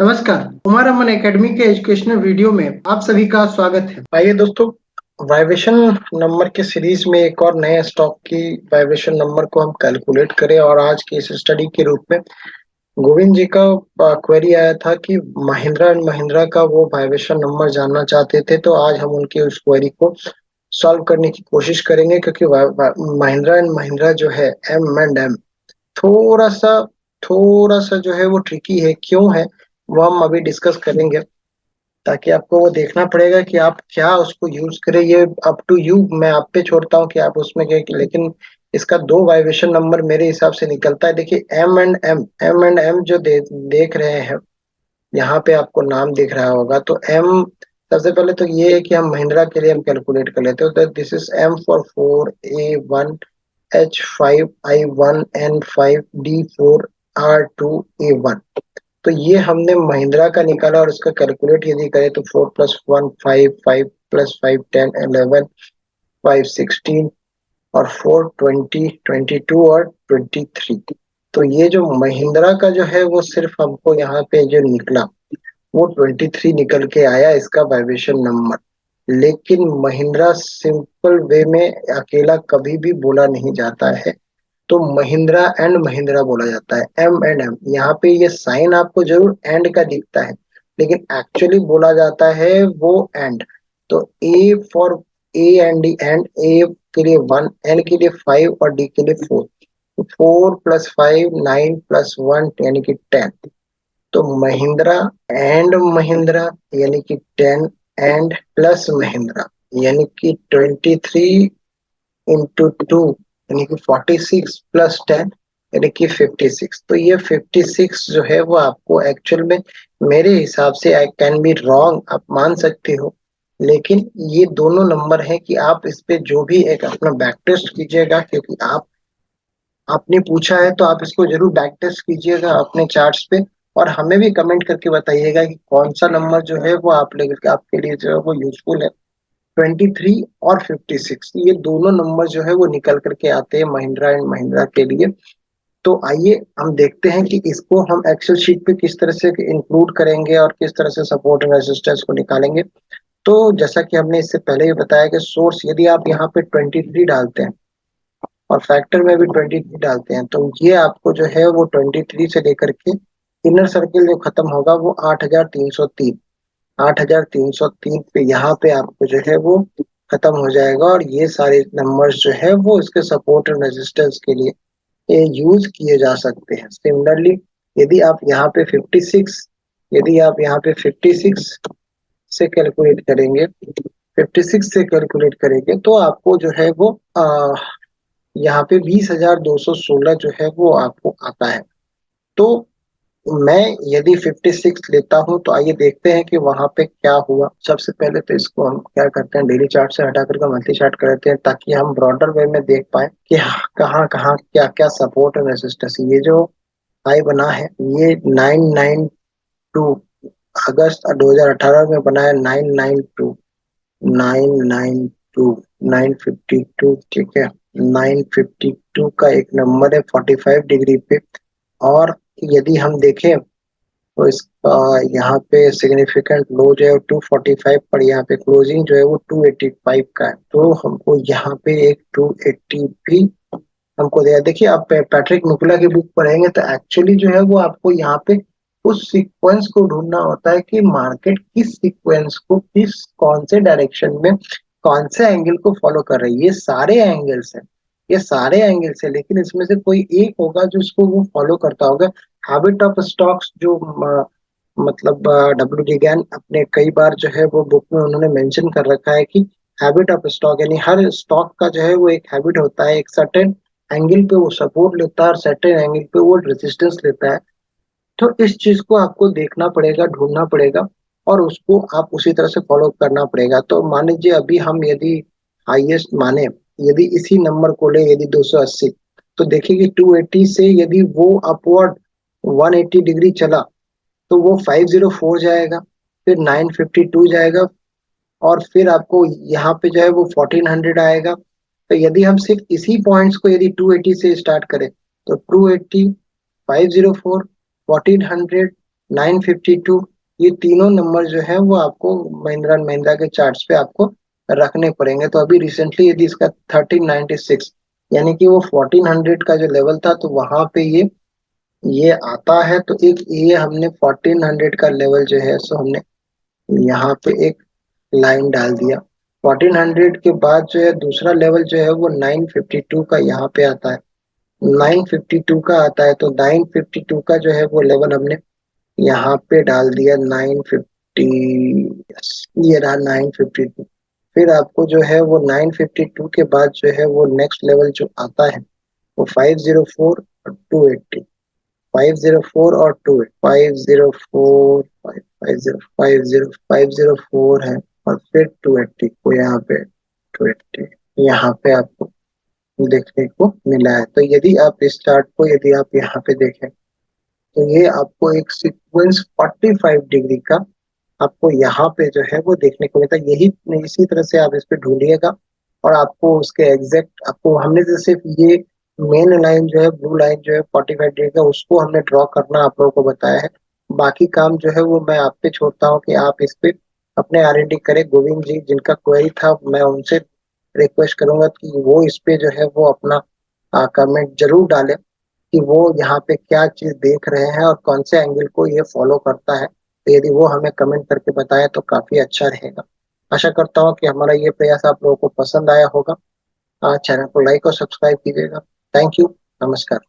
नमस्कार, कुमार अमन एकेडमी के educational video में आप सभी का स्वागत है। आइए दोस्तों, वाइब्रेशन नंबर के सीरीज में एक और नए स्टॉक की वाइब्रेशन नंबर को हम कैलकुलेट करें। और आज की इस स्टडी के रूप में गोविंद जी का क्वेरी आया था कि महिंद्रा एंड महिंद्रा का वो वाइब्रेशन नंबर जानना चाहते थे, तो आज हम उनके उस क्वेरी को सॉल्व करने की कोशिश करेंगे। क्योंकि महिंद्रा एंड महिंद्रा जो है M&M थोड़ा सा थोड़ा सा जो है वो ट्रिकी है। क्यों है वो हम अभी डिस्कस करेंगे, ताकि आपको वो देखना पड़ेगा कि आप क्या उसको यूज करें। ये अप टू यू, मैं आप पे छोड़ता हूँ कि आप उसमें क्या। लेकिन इसका दो वाइब्रेशन नंबर मेरे हिसाब से निकलता है। देखिए एम एंड एम जो देख रहे हैं यहाँ पे, आपको नाम दिख रहा होगा। तो एम, सबसे पहले तो ये है कि हम महिंद्रा के लिए हम कैलकुलेट कर लेते हैं। तो this is M for 4, A1, H5, I1, N5, D4, R2, A1। तो ये हमने महिंद्रा का निकाला और इसका कैलकुलेट यदि करें तो 4+1 5, 5+5 10, 11, 5 16 और 4 20, 22 और 23। तो ये जो महिंद्रा का जो है वो सिर्फ हमको यहाँ पे जो निकला वो 23 निकल के आया, इसका वाइब्रेशन नंबर। लेकिन महिंद्रा सिंपल वे में अकेला कभी भी बोला नहीं जाता है, तो महिंद्रा एंड महिंद्रा बोला जाता है। M&M, यहाँ पे ये साइन आपको जरूर एंड का दिखता है, लेकिन एक्चुअली बोला जाता है वो एंड। तो A for A and D, and A के लिए 1, एन के लिए 5 और डी के लिए 4। 4+5 9+1 यानी कि 10। तो महिंद्रा एंड महिंद्रा यानी कि 10, एंड प्लस महिंद्रा यानी कि 23 into 2 यानी कि 46+10 यानी कि 56। तो ये 56 जो है वो आपको एक्चुअल में, मेरे हिसाब से, आई कैन बी रॉन्ग, आप मान सकते हो, लेकिन ये दोनों नंबर हैं कि आप इस पे जो भी एक अपना बैक टेस्ट कीजिएगा। क्योंकि आपने पूछा है तो आप इसको जरूर बैक टेस्ट कीजिएगा अपने चार्ट्स पे, और हमें भी कमेंट करके बताइएगा कि कौन सा नंबर जो है वो आपके लिए जो है वो यूजफुल है। 23 और 56 ये दोनों नंबर जो है वो निकल करके आते हैं महिंद्रा एंड महिंद्रा के लिए। तो आइए हम देखते हैं कि इसको हम एक्सेल शीट पे किस तरह से इंक्लूड करेंगे और किस तरह से सपोर्ट एंड रेजिस्टेंस को निकालेंगे। तो जैसा कि हमने इससे पहले ही बताया कि सोर्स यदि आप यहाँ पे 23 डालते हैं और फैक्टर में भी 23 डालते हैं, तो ये आपको जो है वो 23 से लेकर के इनर सर्किल जो खत्म होगा वो 8,303। 8,303 पे यहाँ पे आपको जो है वो खत्म हो जाएगा। और ये सारे नंबर्स जो है वो इसके सपोर्ट और रेजिस्टेंस के लिए यूज किए जा सकते हैं। सिमिलरली यदि आप यहाँ पे 56, यदि आप यहाँ पे 56 से कैलकुलेट करेंगे, 56 से कैलकुलेट करेंगे तो आपको जो है वो यहाँ पे 20,216 जो है वो आपको आता है। तो मैं यदि 56 लेता हूं तो आइए देखते हैं कि वहां पे क्या हुआ। सबसे पहले तो इसको हम क्या करते हैं, डेली चार्ट से हटा करके मंथली चार्ट कर लेते हैं, ताकि हम ब्रॉडर वे में देख पाए कि कहाँ कहाँ क्या क्या सपोर्ट और रेजिस्टेंस। ये जो हाई बना है ये 992 अगस्त 2018 में बना है। 992 ठीक है। 952 का एक नंबर है 45 डिग्री पे। और यदि हम देखें तो इसका यहाँ पे सिग्निफिकेंट लो जो है 245 पर, यहाँ पे क्लोजिंग जो है वो 285 का है। तो हमको यहाँ पे एक 280 भी हमको दिया। देखिए, आप पैट्रिक नुकुला की बुक पढ़ेंगे तो एक्चुअली जो है वो आपको यहाँ पे उस सीक्वेंस को ढूंढना होता है कि मार्केट किस सीक्वेंस को, किस कौन से डायरेक्शन में, कौन से एंगल को फॉलो कर रही है। ये सारे एंगल्स हैं, ये सारे एंगल्स है, लेकिन इसमें से कोई एक होगा जो इसको वो फॉलो करता होगा। हैबिट ऑफ स्टॉक्स जो मतलब W. डी. गैन अपने कई बार जो है वो बुक में उन्होंने मेंशन कर रखा है कि हैबिट ऑफ स्टॉक, यानी हर स्टॉक का जो है वो एक हैबिट होता है, एक सर्टेन एंगल पे वो सपोर्ट लेता है और सर्टेन एंगल पे वो रेजिस्टेंस लेता है। तो इस चीज को आपको देखना पड़ेगा, ढूंढना पड़ेगा, और उसको आप उसी तरह से फॉलो करना पड़ेगा। तो मान लीजिए अभी हम यदि हाईएस्ट माने, यदि इसी नंबर को ले, यदि 280, तो देखिए कि 280 से यदि वो अपवर्ड 180 डिग्री चला तो वो 504 जाएगा, फिर 952 जाएगा, और फिर आपको यहाँ पे जो है वो 1400 आएगा। तो यदि हम सिर्फ इसी पॉइंट्स को यदि 280 से स्टार्ट करें तो 280, 504, 1400, 952, ये तीनों नंबर जो है वो आपको महिंद्रा एंड महिंद्रा के चार्ट्स पे आपको रखने पड़ेंगे। तो अभी रिसेंटली यदि इसका 1396 यानी कि वो 1400 का जो लेवल था, तो वहां पे ये आता है। तो एक ये हमने 1400 का लेवल जो है सो हमने यहाँ पे एक लाइन डाल दिया। 1400 के बाद जो है दूसरा लेवल जो है वो 952 का यहाँ पे आता है। 952 का आता है, तो 952 का जो है वो लेवल हमने यहाँ पे डाल दिया 950। ये रहा 952। फिर आपको जो है वो 952 के बाद जो है वो नेक्स्ट लेवल जो आता है वो 504 और 280। 504 और 504, 504 है, और फिर 280 को यहाँ पे 280 यहाँ पे आपको देखने को मिला है। तो यदि आप इस चार्ट को यदि आप यहाँ पे देखें, तो ये आपको एक सीक्वेंस 45 डिग्री का आपको यहाँ पे जो है वो देखने को मिलता है। यही इसी तरह से आप इस पे ढूंढिएगा और आपको उसके एग्जैक्ट, आपको हमने जैसे सिर्फ ये मेन लाइन जो है, ब्लू लाइन जो है 45 डिग्री का, उसको हमने ड्रॉ करना आप लोगों को बताया है। बाकी काम जो है वो मैं आप पे छोड़ता हूँ कि आप इस पे अपने R&D करें। गोविंद जी जिनका क्वेरी था, मैं उनसे रिक्वेस्ट करूंगा कि वो इस पे जो है वो अपना कमेंट जरूर डालें कि वो यहाँ पे क्या चीज देख रहे हैं और कौन से एंगल को ये फॉलो करता है। तो यदि वो हमें कमेंट करके बताए तो काफी अच्छा रहेगा। आशा करता हूँ कि हमारा ये प्रयास आप लोगों को पसंद आया होगा। चैनल को लाइक और सब्सक्राइब कीजिएगा। Thank you. नमस्कार।